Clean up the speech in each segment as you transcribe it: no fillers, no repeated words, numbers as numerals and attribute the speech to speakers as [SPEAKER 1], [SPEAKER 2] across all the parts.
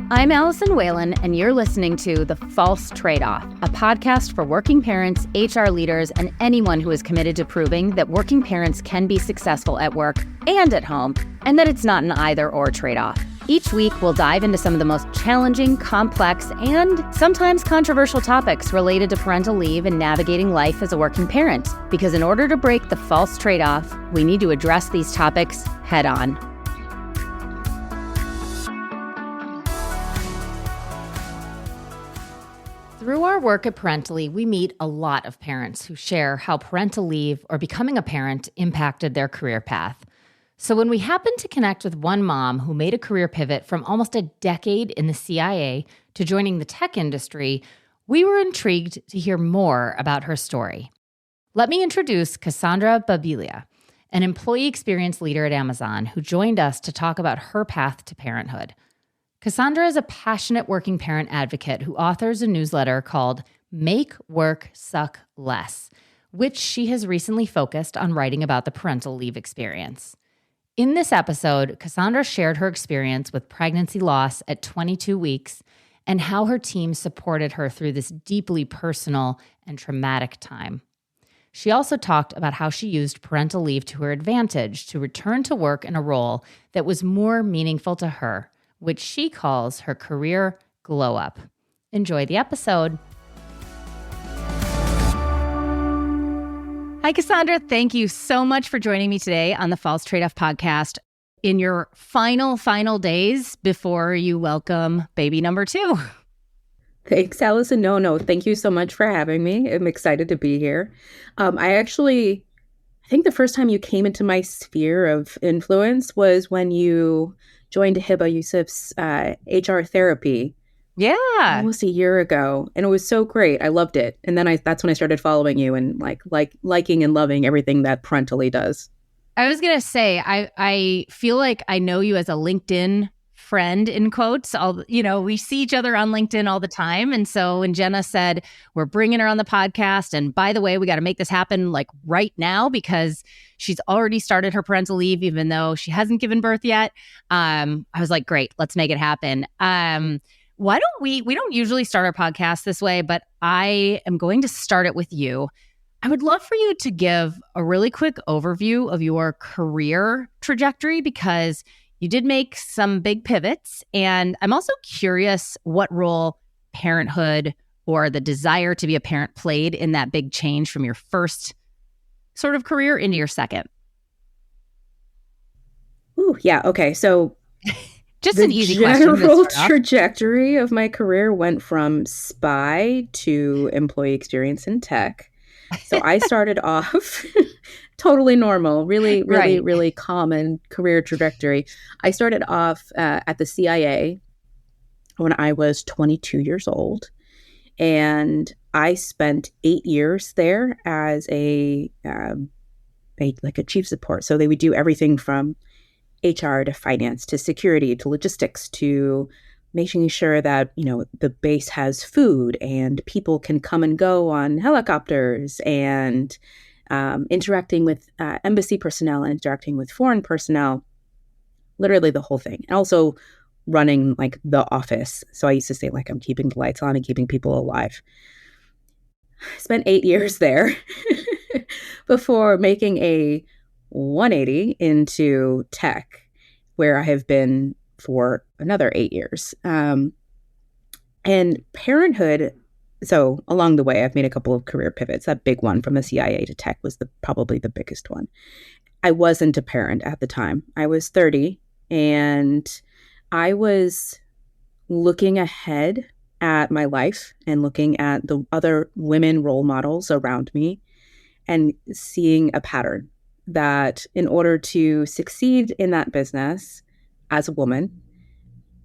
[SPEAKER 1] I'm Allison Whalen, and you're listening to The False Trade-Off, a podcast for working parents, HR leaders, and anyone who is committed to proving that working parents can be successful at work and at home, and that it's not an either-or trade-off. Each week, we'll dive into some of the most challenging, complex, and sometimes controversial topics related to parental leave and navigating life as a working parent. Because in order to break the false trade-off, we need to address these topics head-on. Through our work at Parentally, we meet a lot of parents who share how parental leave or becoming a parent impacted their career path. So when we happened to connect with one mom who made a career pivot from almost a decade in the CIA to joining the tech industry, we were intrigued to hear more about her story. Let me introduce Cassandra Babilya, an employee experience leader at Amazon who joined us to talk about her path to parenthood. Cassandra is a passionate working parent advocate who authors a newsletter called Make Work Suck Less, which she has recently focused on writing about the parental leave experience. In this episode, Cassandra shared her experience with pregnancy loss at 22 weeks and how her team supported her through this deeply personal and traumatic time. She also talked about how she used parental leave to her advantage to return to work in a role that was more meaningful to her, which she calls her career glow-up. Enjoy the episode. Hi, Cassandra. Thank you so much for joining me today on the False Trade-Off podcast in your final days before you welcome baby number 2.
[SPEAKER 2] Thanks, Allison. No. Thank you so much for having me. I'm excited to be here. I think the first time you came into my sphere of influence was when you joined Hiba Yusuf's HR therapy.
[SPEAKER 1] Yeah.
[SPEAKER 2] Almost a year ago. And it was so great. I loved it. And then that's when I started following you and liking and loving everything that Parentally does.
[SPEAKER 1] I was going to say, I feel like I know you as a LinkedIn friend, in quotes. We see each other on LinkedIn all the time. And so when Jenna said, we're bringing her on the podcast, and by the way, we got to make this happen like right now because she's already started her parental leave, even though she hasn't given birth yet. I was like, great, let's make it happen. Why don't we don't usually start our podcast this way, but I am going to start it with you. I would love for you to give a really quick overview of your career trajectory because you did make some big pivots. And I'm also curious what role parenthood or the desire to be a parent played in that big change from your first sort of career into your second.
[SPEAKER 2] Ooh, yeah. Okay. So
[SPEAKER 1] just an easy question.
[SPEAKER 2] The general trajectory of my career went from spy to employee experience in tech. So I started off totally normal, really common career trajectory. I started off at the CIA when I was 22 years old. And I spent 8 years there as a chief support. So they would do everything from HR to finance to security to logistics to making sure that, the base has food and people can come and go on helicopters and interacting with embassy personnel and interacting with foreign personnel, literally the whole thing. And also running the office. So I used to say I'm keeping the lights on and keeping people alive. I spent 8 years there before making a 180 into tech, where I have been for another 8 years. And parenthood, so along the way, I've made a couple of career pivots. That big one from the CIA to tech was probably the biggest one. I wasn't a parent at the time. I was 30, and I was looking ahead at my life and looking at the other women role models around me and seeing a pattern that in order to succeed in that business as a woman,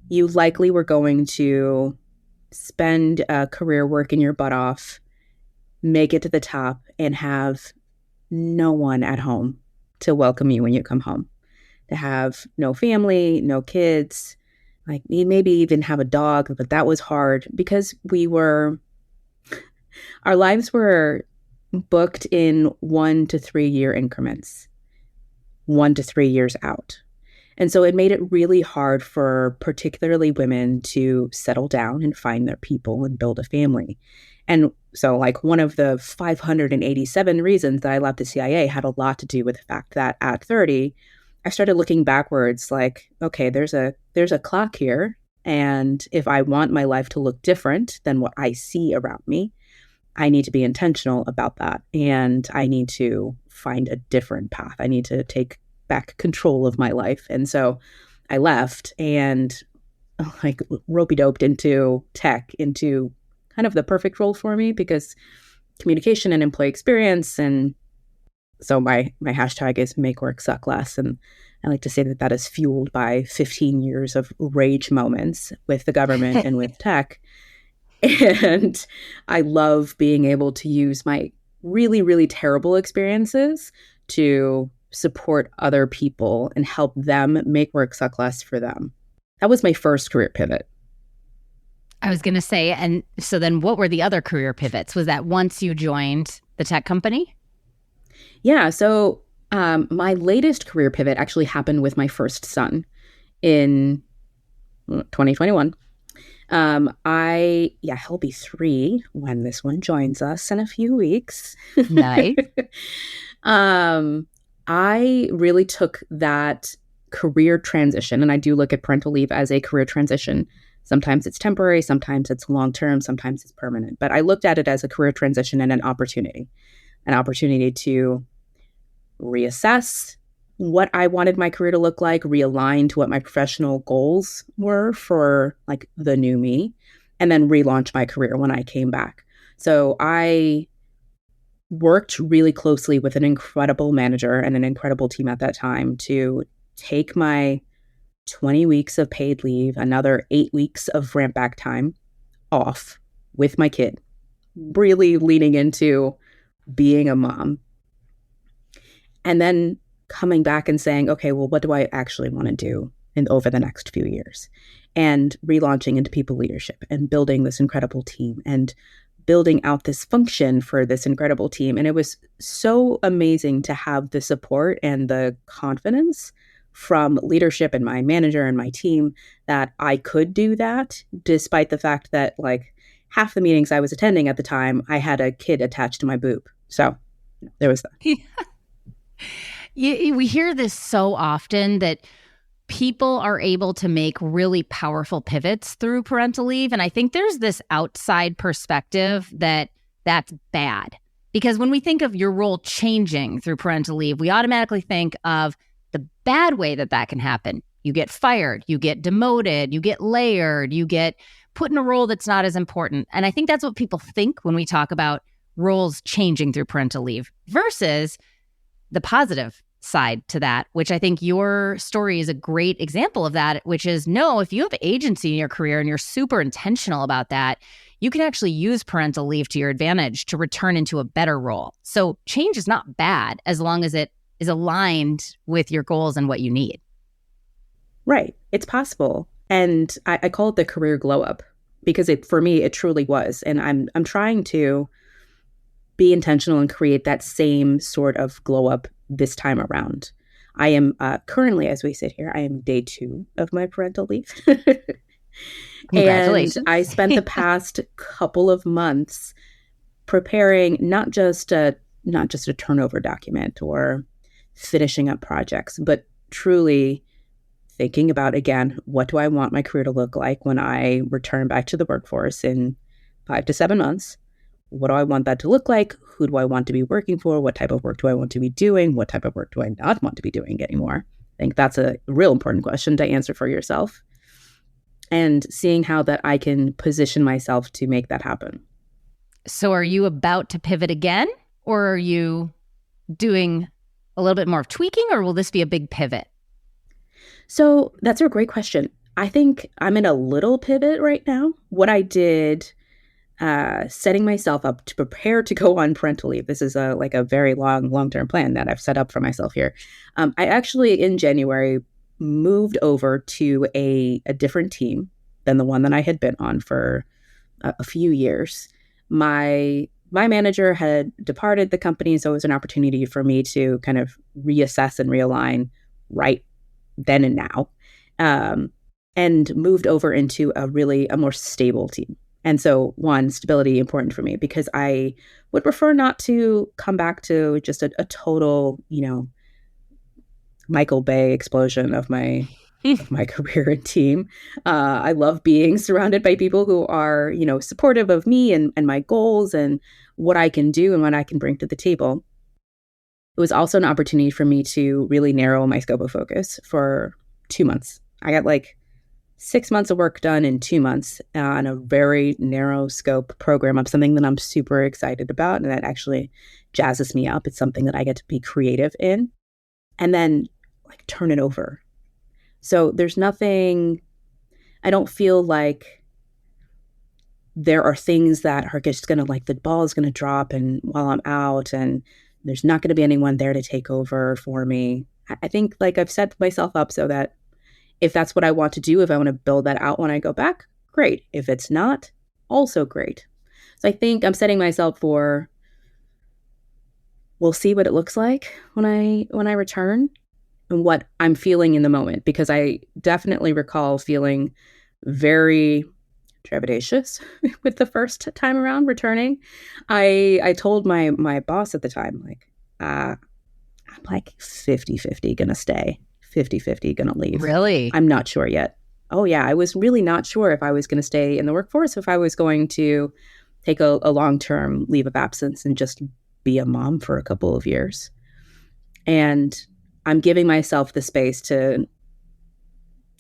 [SPEAKER 2] you likely were going to spend a career working your butt off, make it to the top, and have no one at home to welcome you when you come home. To have no family, no kids, maybe even have a dog, but that was hard because our lives were booked in 1 to 3 year increments, 1 to 3 years out. And so it made it really hard for particularly women to settle down and find their people and build a family. And so, like, one of the 587 reasons that I left the CIA had a lot to do with the fact that at 30, I started looking backwards like, okay, there's a clock here. And if I want my life to look different than what I see around me, I need to be intentional about that. And I need to find a different path. I need to take back control of my life. And so I left and like ropey doped into tech, into kind of the perfect role for me because communication and employee experience. And so my hashtag is make work suck less. And I like to say that that is fueled by 15 years of rage moments with the government and with tech. And I love being able to use my really, really terrible experiences to support other people and help them make work suck less for them. That was my first career pivot.
[SPEAKER 1] I was going to say, and so then what were the other career pivots? Was that once you joined the tech company?
[SPEAKER 2] Yeah. So my latest career pivot actually happened with my first son in 2021. He'll be 3 when this one joins us in a few weeks.
[SPEAKER 1] Nice.
[SPEAKER 2] I really took that career transition, and I do look at parental leave as a career transition. Sometimes it's temporary, sometimes it's long-term, sometimes it's permanent. But I looked at it as a career transition and an opportunity to reassess what I wanted my career to look like, realign to what my professional goals were for like the new me, and then relaunch my career when I came back. So I worked really closely with an incredible manager and an incredible team at that time to take my 20 weeks of paid leave, another 8 weeks of ramp back time off with my kid, really leaning into being a mom. And then coming back and saying, okay, well, what do I actually want to do over the next few years? And relaunching into people leadership and building this incredible team and building out this function for this incredible team. And it was so amazing to have the support and the confidence from leadership and my manager and my team that I could do that, despite the fact that like half the meetings I was attending at the time, I had a kid attached to my boob. So there was that.
[SPEAKER 1] We hear this so often that people are able to make really powerful pivots through parental leave. And I think there's this outside perspective that that's bad. Because when we think of your role changing through parental leave, we automatically think of the bad way that that can happen. You get fired, you get demoted, you get layered, you get put in a role that's not as important. And I think that's what people think when we talk about roles changing through parental leave versus the positive side to that, which I think your story is a great example of that, which is no, if you have agency in your career and you're super intentional about that, you can actually use parental leave to your advantage to return into a better role. So change is not bad as long as it is aligned with your goals and what you need.
[SPEAKER 2] Right. It's possible. And I call it the career glow up because for me, it truly was. And I'm trying to be intentional and create that same sort of glow up this time around. I am currently, as we sit here, I am day 2 of my parental leave.
[SPEAKER 1] Congratulations.
[SPEAKER 2] And I spent the past couple of months preparing not just a turnover document or finishing up projects, but truly thinking about, again, what do I want my career to look like when I return back to the workforce in 5 to 7 months? What do I want that to look like? Who do I want to be working for? What type of work do I want to be doing? What type of work do I not want to be doing anymore? I think that's a real important question to answer for yourself. And seeing how that I can position myself to make that happen.
[SPEAKER 1] So are you about to pivot again? Or are you doing a little bit more of tweaking? Or will this be a big pivot?
[SPEAKER 2] So that's a great question. I think I'm in a little pivot right now. What I did setting myself up to prepare to go on parental leave. This is a very long-term plan that I've set up for myself here. I actually, in January, moved over to a different team than the one that I had been on for a few years. My manager had departed the company, so it was an opportunity for me to kind of reassess and realign right then and now, and moved over into a more stable team. And so, one, stability important for me because I would prefer not to come back to just a total, Michael Bay explosion of my career and team. I love being surrounded by people who are, supportive of me and my goals and what I can do and what I can bring to the table. It was also an opportunity for me to really narrow my scope of focus for 2 months. I got 6 months of work done in 2 months on a very narrow scope program of something that I'm super excited about and that actually jazzes me up. It's something that I get to be creative in and then turn it over. So there's nothing, I don't feel like there are things that are just going to the ball is going to drop and while I'm out and there's not going to be anyone there to take over for me. I think I've set myself up so that if that's what I want to do, if I want to build that out when I go back, great. If it's not, also great. So I think I'm setting myself for, we'll see what it looks like when I return and what I'm feeling in the moment, because I definitely recall feeling very trepidatious with the first time around returning. I told my boss at the time, I'm 50-50 gonna stay, 50-50 gonna leave.
[SPEAKER 1] Really?
[SPEAKER 2] I'm not sure yet. Oh yeah, I was really not sure if I was gonna stay in the workforce, if I was going to take a long-term leave of absence and just be a mom for a couple of years. And I'm giving myself the space to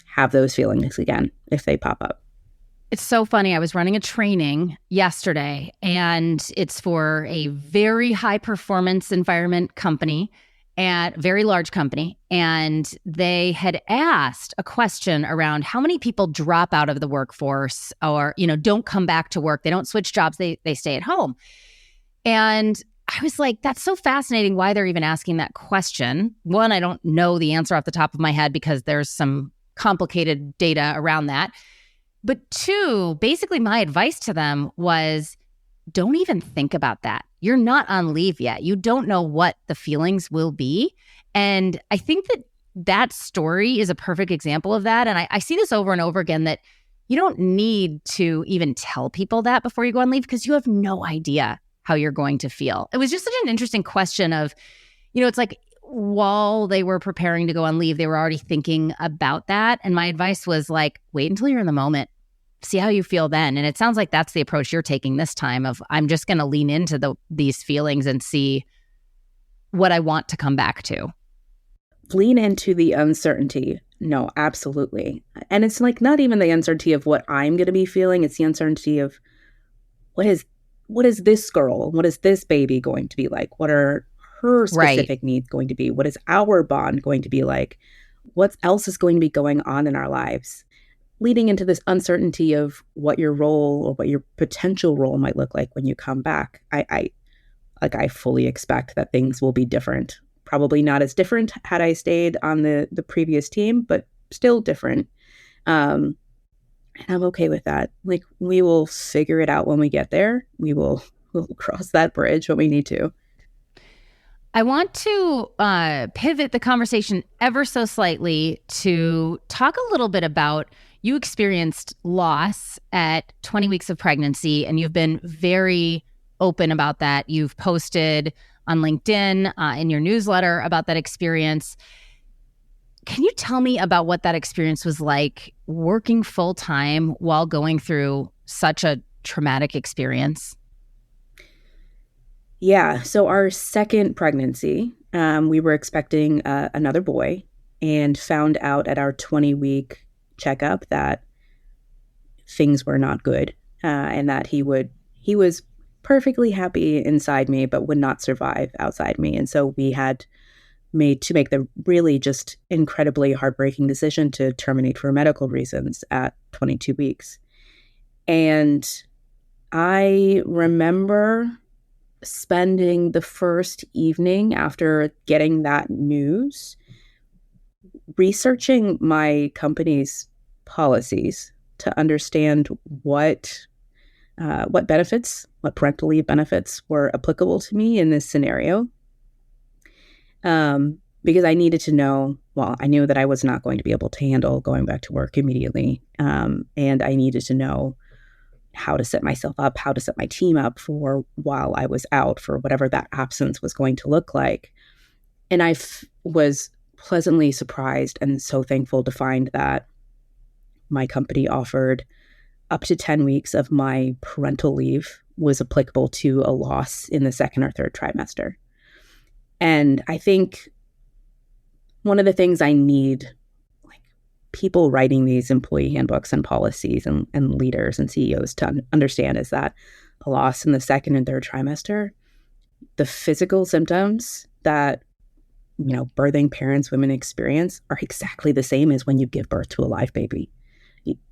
[SPEAKER 2] have those feelings again if they pop up.
[SPEAKER 1] It's so funny. I was running a training yesterday, and it's for a very high performance environment company and very large company. And they had asked a question around how many people drop out of the workforce or, don't come back to work. They don't switch jobs. They stay at home. And I was like, that's so fascinating why they're even asking that question. One, I don't know the answer off the top of my head because there's some complicated data around that. But two, basically my advice to them was, don't even think about that. You're not on leave yet. You don't know what the feelings will be. And I think that story is a perfect example of that. And I see this over and over again, that you don't need to even tell people that before you go on leave because you have no idea how you're going to feel. It was just such an interesting question of, it's like while they were preparing to go on leave, they were already thinking about that. And my advice was wait until you're in the moment. See how you feel then. And it sounds like that's the approach you're taking this time of, I'm just going to lean into these feelings and see what I want to come back to.
[SPEAKER 2] Lean into the uncertainty. No, absolutely. And it's not even the uncertainty of what I'm going to be feeling. It's the uncertainty of what is this girl, what is this baby going to be like? What are her specific needs going to be? What is our bond going to be like? What else is going to be going on in our lives? Leading into this uncertainty of what your role or what your potential role might look like when you come back. I fully expect that things will be different. Probably not as different had I stayed on the previous team, but still different. And I'm okay with that. We will figure it out when we get there. We'll cross that bridge when we need to.
[SPEAKER 1] I want to pivot the conversation ever so slightly to talk a little bit about, you experienced loss at 20 weeks of pregnancy, and you've been very open about that. You've posted on LinkedIn, in your newsletter about that experience. Can you tell me about what that experience was like working full time while going through such a traumatic experience?
[SPEAKER 2] Yeah. So our second pregnancy, we were expecting another boy and found out at our 20-week checkup that things were not good, and that he was perfectly happy inside me, but would not survive outside me. And so we had made to make the really just incredibly heartbreaking decision to terminate for medical reasons at 22 weeks. And I remember spending the first evening after getting that news researching my company's policies to understand what benefits, what parental leave benefits were applicable to me in this scenario. because I needed to know, well, I knew that I was not going to be able to handle going back to work immediately. And I needed to know how to set myself up, how to set my team up for while I was out, for whatever that absence was going to look like. And I was pleasantly surprised and so thankful to find that my company offered up to 10 weeks of my parental leave was applicable to a loss in the second or third trimester. And I think one of the things I need, like, people writing these employee handbooks and policies and leaders and CEOs to understand is that a loss in the second and third trimester, the physical symptoms that, birthing parents, women experience are exactly the same as when you give birth to a live baby.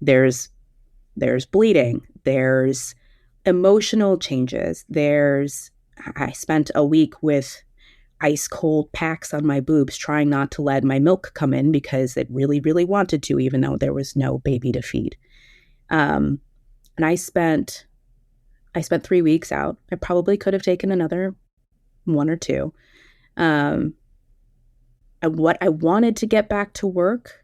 [SPEAKER 2] There's bleeding, there's emotional changes, I spent a week with ice cold packs on my boobs, trying not to let my milk come in because it really, really wanted to, even though there was no baby to feed. And I spent 3 weeks out. I probably could have taken another 1 or 2. And what I wanted to get back to work,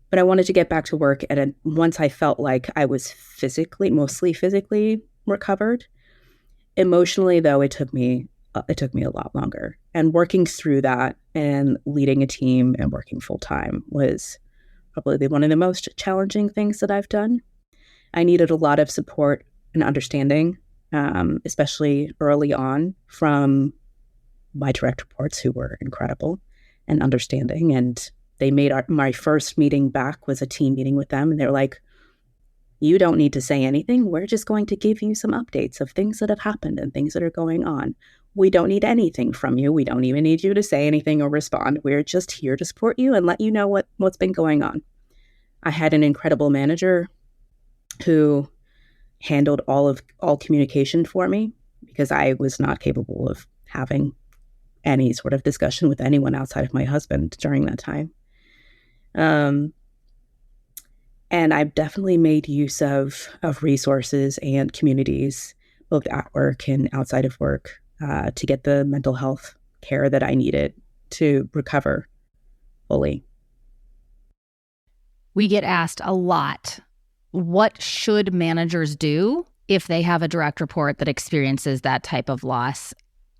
[SPEAKER 2] but I wanted to get back to work once I felt like I was mostly physically recovered. Emotionally, though, it took me a lot longer. And working through that and leading a team and working full time was probably one of the most challenging things that I've done. I needed a lot of support and understanding, especially early on, from my direct reports, who were incredible and understanding. And they made my first meeting back was a team meeting with them. And they're like, you don't need to say anything. We're just going to give you some updates of things that have happened and things that are going on. We don't need anything from you. We don't even need you to say anything or respond. We're just here to support you and let you know what's been going on. I had an incredible manager who handled all communication for me, because I was not capable of having any sort of discussion with anyone outside of my husband during that time. And I've definitely made use of resources and communities, both at work and outside of work, to get the mental health care that I needed to recover fully.
[SPEAKER 1] We get asked a lot, what should managers do if they have a direct report that experiences that type of loss?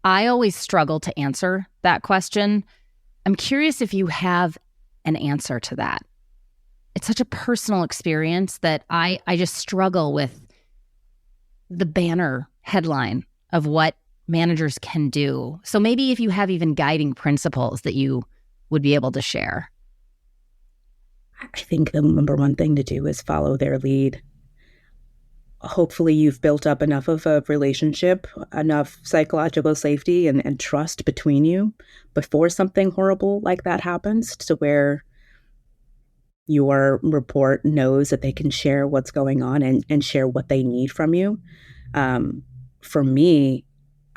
[SPEAKER 1] I always struggle to answer that question. I'm curious if you have an answer to that. It's such a personal experience that I just struggle with the banner headline of what managers can do. So maybe if you have even guiding principles that you would be able to share.
[SPEAKER 2] I think the number one thing to do is follow their lead. Hopefully you've built up enough of a relationship, enough psychological safety and trust between you before something horrible like that happens, to where your report knows that they can share what's going on and share what they need from you. For me,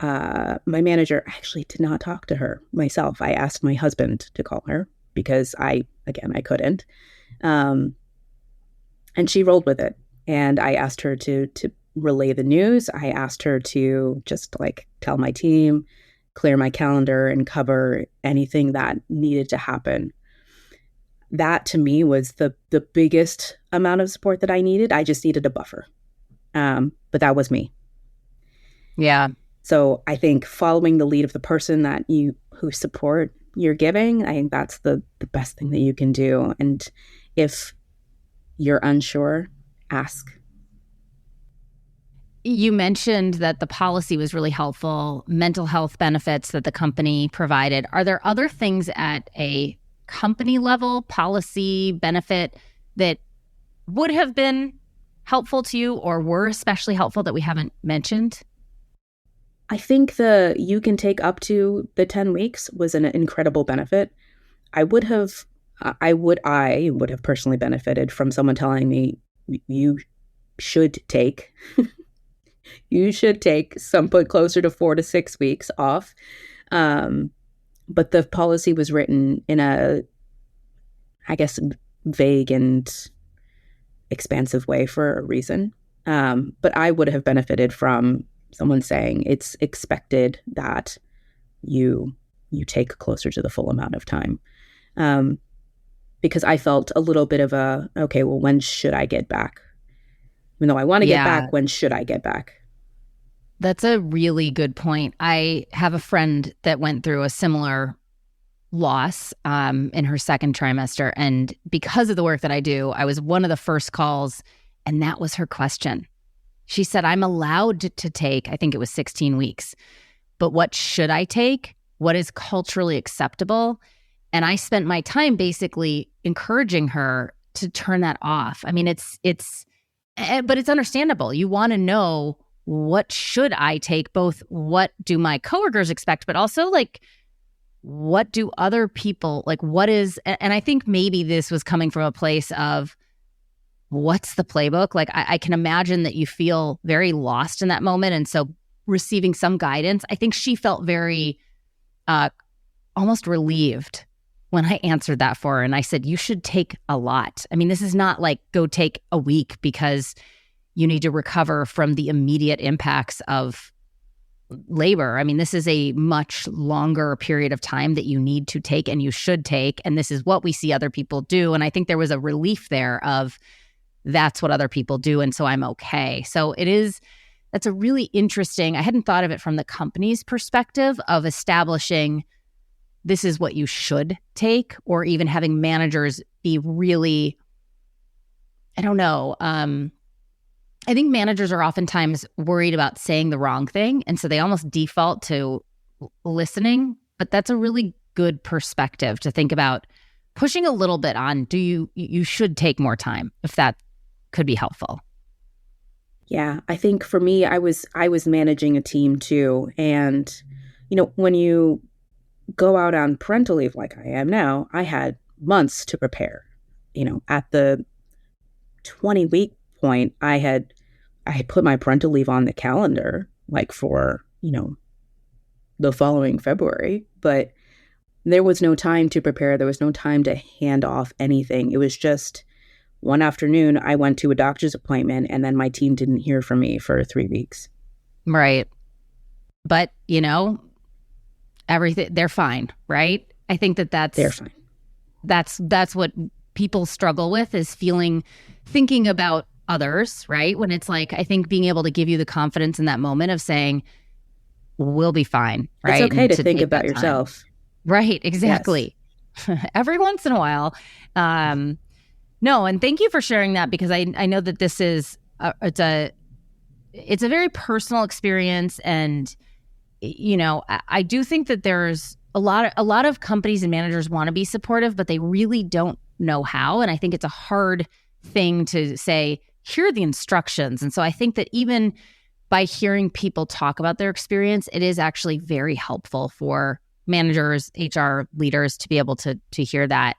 [SPEAKER 2] my manager actually did not talk to her myself. I asked my husband to call her because I couldn't. And she rolled with it. And I asked her to relay the news. I asked her to just tell my team, clear my calendar, and cover anything that needed to happen. That to me was the biggest amount of support that I needed. I just needed a buffer. But that was me.
[SPEAKER 1] Yeah.
[SPEAKER 2] So I think following the lead of the person whose support you're giving, I think that's the best thing that you can do. And if you're unsure, ask.
[SPEAKER 1] You mentioned that the policy was really helpful, mental health benefits that the company provided. Are there other things at a company level, policy, benefit, that would have been helpful to you or were especially helpful that we haven't mentioned?
[SPEAKER 2] I think you can take up to the 10 weeks was an incredible benefit. I would have personally benefited from someone telling me, you should take something closer to 4 to 6 weeks off. But the policy was written in a, I guess, vague and expansive way for a reason. But I would have benefited from someone saying it's expected that you you take closer to the full amount of time. Because I felt a little bit of okay, well, when should I get back? Even though I want to get back, when should I get back?
[SPEAKER 3] That's a really good point. I have a friend that went through a similar loss in her second trimester. And because of the work that I do, I was one of the first calls, and that was her question. She said, I'm allowed to take, I think it was 16 weeks, but what should I take? What is culturally acceptable? And I spent my time basically encouraging her to turn that off. I mean, but it's understandable. You want to know, what should I take? Both what do my coworkers expect, but also like, what do other people, like what is, and I think maybe this was coming from a place of, what's the playbook? Like I can imagine that you feel very lost in that moment. And so receiving some guidance, I think she felt very almost relieved when I answered that for her. And I said, you should take a lot. I mean, this is not like go take a week because you need to recover from the immediate impacts of labor. I mean, this is a much longer period of time that you need to take and you should take. And this is what we see other people do. And I think there was a relief there of, that's what other people do. And so I'm okay. So that's a really interesting, I hadn't thought of it from the company's perspective of establishing this is what you should take, or even having managers be really, I don't know. I think managers are oftentimes worried about saying the wrong thing. And so they almost default to listening. But that's a really good perspective to think about pushing a little bit on, you should take more time, if that could be helpful.
[SPEAKER 2] Yeah, I think for me, I was managing a team too. And, when you go out on parental leave like I am now, I had months to prepare. At the 20-week point, I had put my parental leave on the calendar, like for, the following February, but there was no time to prepare. There was no time to hand off anything. It was just one afternoon, I went to a doctor's appointment, and then my team didn't hear from me for 3 weeks.
[SPEAKER 3] Right. But, everything, they're fine, right? I think they're fine. That's what people struggle with, is thinking about others, right? When it's like, I think being able to give you the confidence in that moment of saying, we'll be fine, right?
[SPEAKER 2] It's okay to think about yourself.
[SPEAKER 3] Right, exactly. Yes. Every once in a while. No, and thank you for sharing that, because I know that this is, it's a very personal experience. And, I do think that there's a lot of companies and managers want to be supportive, but they really don't know how. And I think it's a hard thing to say, here are the instructions. And so I think that even by hearing people talk about their experience, it is actually very helpful for managers, HR leaders to be able to hear that.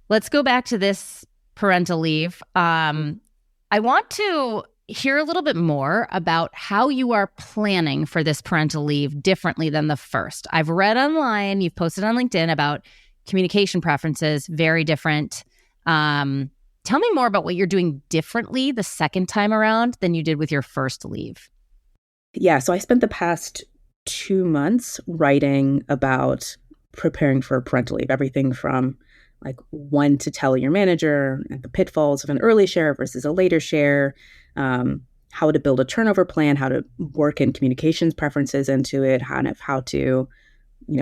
[SPEAKER 3] Let's go back to this parental leave. I want to hear a little bit more about how you are planning for this parental leave differently than the first. I've read online, you've posted on LinkedIn about communication preferences, very different. Tell me more about what you're doing differently the second time around than you did with your first leave.
[SPEAKER 2] Yeah, so I spent the past 2 months writing about preparing for parental leave, everything from like when to tell your manager, the pitfalls of an early share versus a later share, how to build a turnover plan, how to work in communications preferences into it, how to,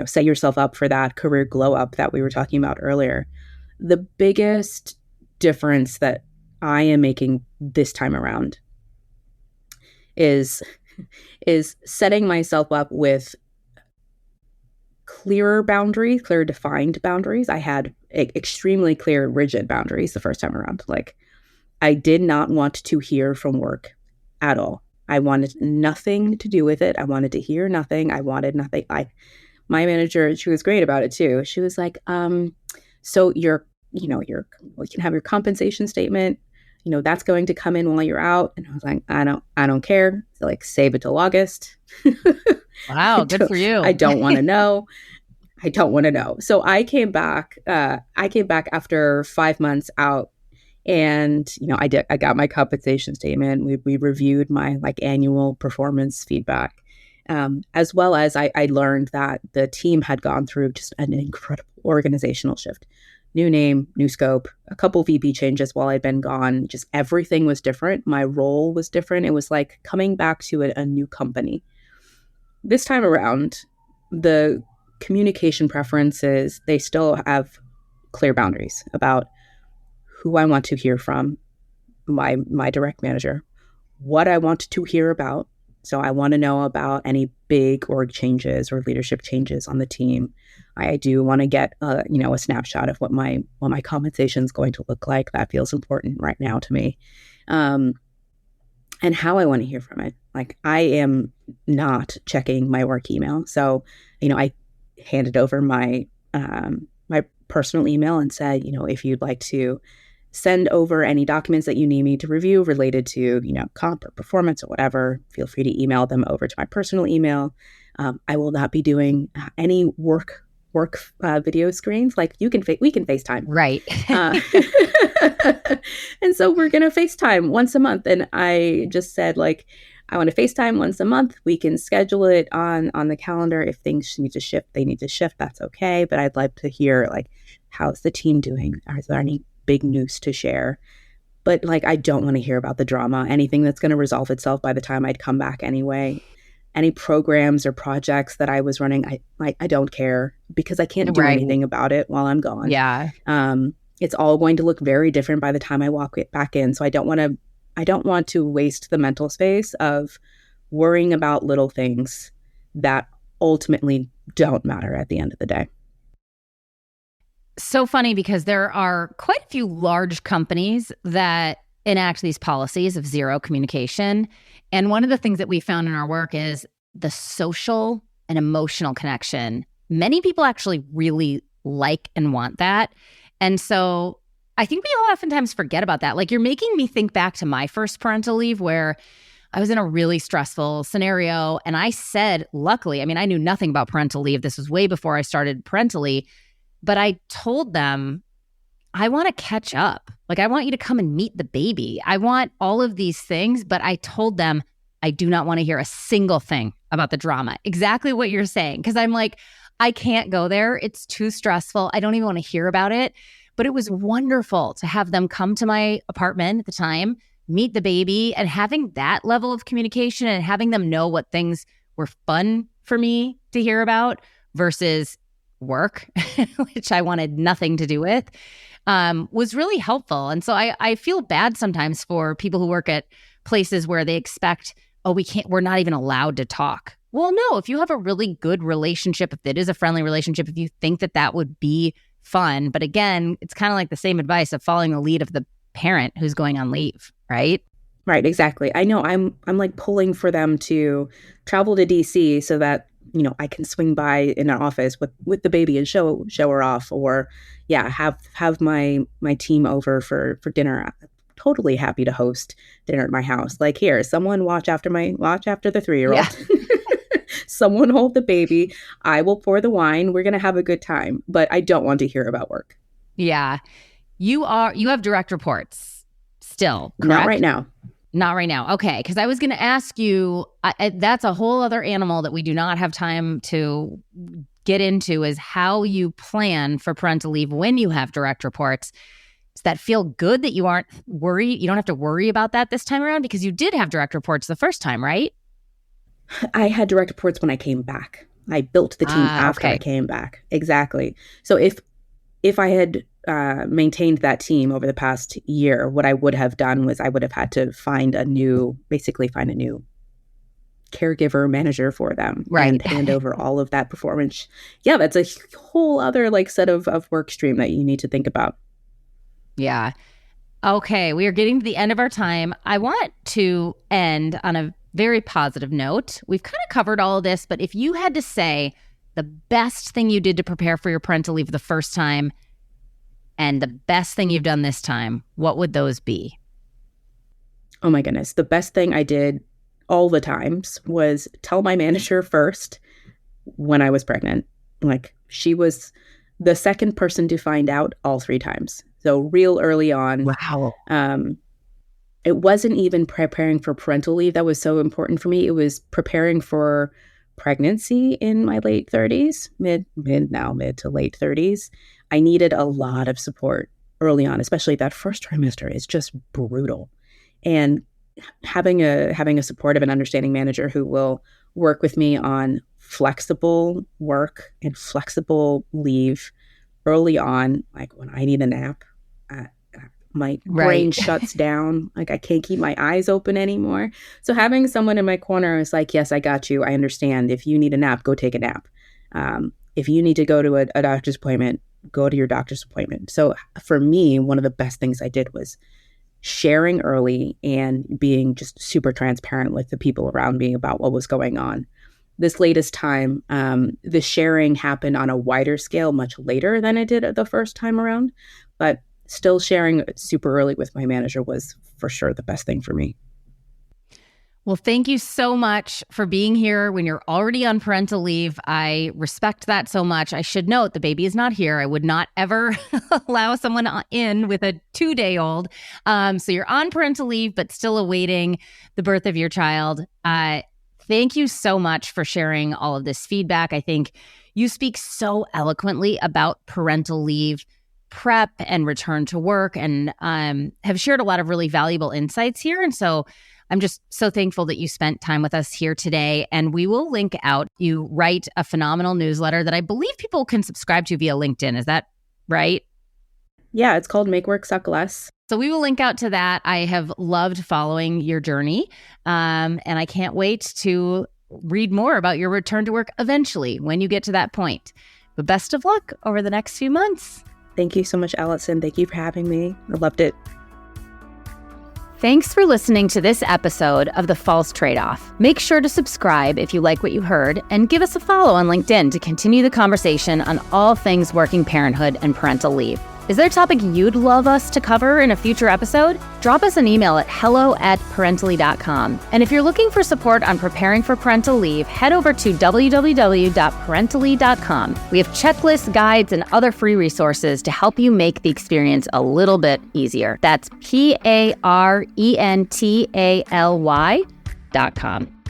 [SPEAKER 2] set yourself up for that career glow up that we were talking about earlier. The biggest difference that I am making this time around is setting myself up with clear defined boundaries. I had extremely clear, rigid boundaries the first time around. Like, I did not want to hear from work at all. I wanted nothing to do with it. I wanted to hear nothing. I wanted nothing. My manager, she was great about it too. She was like, so we can have your compensation statement, that's going to come in while you're out. And I was like, I don't care. So like, save it till August.
[SPEAKER 3] Wow. Good for you.
[SPEAKER 2] I don't want to know. So I came back after 5 months out, and, I got my compensation statement. We reviewed my like annual performance feedback. As well as I learned that the team had gone through just an incredible organizational shift. New name, new scope, a couple VP changes while I'd been gone. Just everything was different. My role was different. It was like coming back to a new company. This time around, the communication preferences, they still have clear boundaries about who I want to hear from, my direct manager, what I want to hear about. So I want to know about any big org changes or leadership changes on the team. I do want to get a snapshot of what my compensation is going to look like. That feels important right now to me. And how I want to hear from it. Like, I am not checking my work email. So, I handed over my my personal email and said, if you'd like to send over any documents that you need me to review related to, comp or performance or whatever, feel free to email them over to my personal email. I will not be doing any work video screens. Like, we can FaceTime.
[SPEAKER 3] Right.
[SPEAKER 2] And so we're going to FaceTime once a month. And I just said, like, I want to FaceTime once a month. We can schedule it on the calendar. If things need to shift, they need to shift. That's okay. But I'd like to hear, like, how's the team doing? Is there any big news to share? But, like, I don't want to hear about the drama, anything that's going to resolve itself by the time I'd come back anyway. Any programs or projects that I was running, I don't care, because I can't do anything about it while I'm gone.
[SPEAKER 3] Yeah.
[SPEAKER 2] It's all going to look very different by the time I walk it back in. So I don't want to waste the mental space of worrying about little things that ultimately don't matter at the end of the day.
[SPEAKER 3] So funny, because there are quite a few large companies that enact these policies of zero communication. And one of the things that we found in our work is the social and emotional connection. Many people actually really like and want that. And so I think we oftentimes forget about that. Like, you're making me think back to my first parental leave, where I was in a really stressful scenario. And I said, luckily, I knew nothing about parental leave. This was way before I started Parentally. But I told them, I want to catch up. Like, I want you to come and meet the baby. I want all of these things. But I told them, I do not want to hear a single thing about the drama. Exactly what you're saying. Because I'm like, I can't go there. It's too stressful. I don't even want to hear about it. But it was wonderful to have them come to my apartment at the time, meet the baby, and having that level of communication and having them know what things were fun for me to hear about versus work, which I wanted nothing to do with, was really helpful. And so I feel bad sometimes for people who work at places where they expect, we're not even allowed to talk. Well, no, if you have a really good relationship, if it is a friendly relationship, if you think that would be fun. But again, it's kind of like the same advice of following the lead of the parent who's going on leave, right?
[SPEAKER 2] Right, exactly. I know I'm like pulling for them to travel to DC so that, I can swing by in an office with the baby and show her off, or have my team over for dinner. I'm totally happy to host dinner at my house. Like, here, someone watch after the 3-year-old. Yeah. Someone hold the baby. I will pour the wine. We're going to have a good time. But I don't want to hear about work.
[SPEAKER 3] Yeah. You have direct reports still, correct?
[SPEAKER 2] Not right now.
[SPEAKER 3] Not right now. Okay. Because I was going to ask you, that's a whole other animal that we do not have time to get into, is how you plan for parental leave when you have direct reports. Does that feel good that you aren't worried? You don't have to worry about that this time around, because you did have direct reports the first time, right?
[SPEAKER 2] I had direct reports when I came back. I built the team after I came back. Exactly. So if I had maintained that team over the past year, what I would have done was I would have had to find a new caregiver manager for them,
[SPEAKER 3] right,
[SPEAKER 2] and hand over all of that performance. Yeah, that's a whole other set of work stream that you need to think about.
[SPEAKER 3] Yeah. Okay, we are getting to the end of our time. I want to end on a very positive note. We've kind of covered all of this, but if you had to say the best thing you did to prepare for your parental leave the first time and the best thing you've done this time, what would those be?
[SPEAKER 2] Oh my goodness. The best thing I did all the times was tell my manager first when I was pregnant. Like, she was the second person to find out all 3 times. So real early on.
[SPEAKER 3] Wow.
[SPEAKER 2] It wasn't even preparing for parental leave that was so important for me. It was preparing for pregnancy in my late 30s, mid to late 30s, I needed a lot of support early on, especially that first trimester is just brutal. And having a supportive and understanding manager who will work with me on flexible work and flexible leave early on, like when I need a nap, my brain shuts down. Like I can't keep my eyes open anymore. So having someone in my corner is like, yes, I got you. I understand. If you need a nap, go take a nap. If you need to go to a doctor's appointment, go to your doctor's appointment. So for me, one of the best things I did was sharing early and being just super transparent with the people around me about what was going on. This latest time, the sharing happened on a wider scale much later than it did the first time around, but still sharing super early with my manager was for sure the best thing for me.
[SPEAKER 3] Well, thank you so much for being here when you're already on parental leave. I respect that so much. I should note the baby is not here. I would not ever allow someone in with a 2-day-old. So you're on parental leave, but still awaiting the birth of your child. Thank you so much for sharing all of this feedback. I think you speak so eloquently about parental leave prep and return to work, and have shared a lot of really valuable insights here. And so I'm just so thankful that you spent time with us here today. And we will link out. You write a phenomenal newsletter that I believe people can subscribe to via LinkedIn. Is that right?
[SPEAKER 2] Yeah, it's called Make Work Suck Less.
[SPEAKER 3] So we will link out to that. I have loved following your journey. And I can't wait to read more about your return to work eventually when you get to that point. But best of luck over the next few months.
[SPEAKER 2] Thank you so much, Allison. Thank you for having me. I loved it.
[SPEAKER 3] Thanks for listening to this episode of The False Trade-Off. Make sure to subscribe if you like what you heard, and give us a follow on LinkedIn to continue the conversation on all things working parenthood and parental leave. Is there a topic you'd love us to cover in a future episode? Drop us an email at hello@parentally.com. And if you're looking for support on preparing for parental leave, head over to www.parentally.com. We have checklists, guides, and other free resources to help you make the experience a little bit easier. That's PARENTALY.com.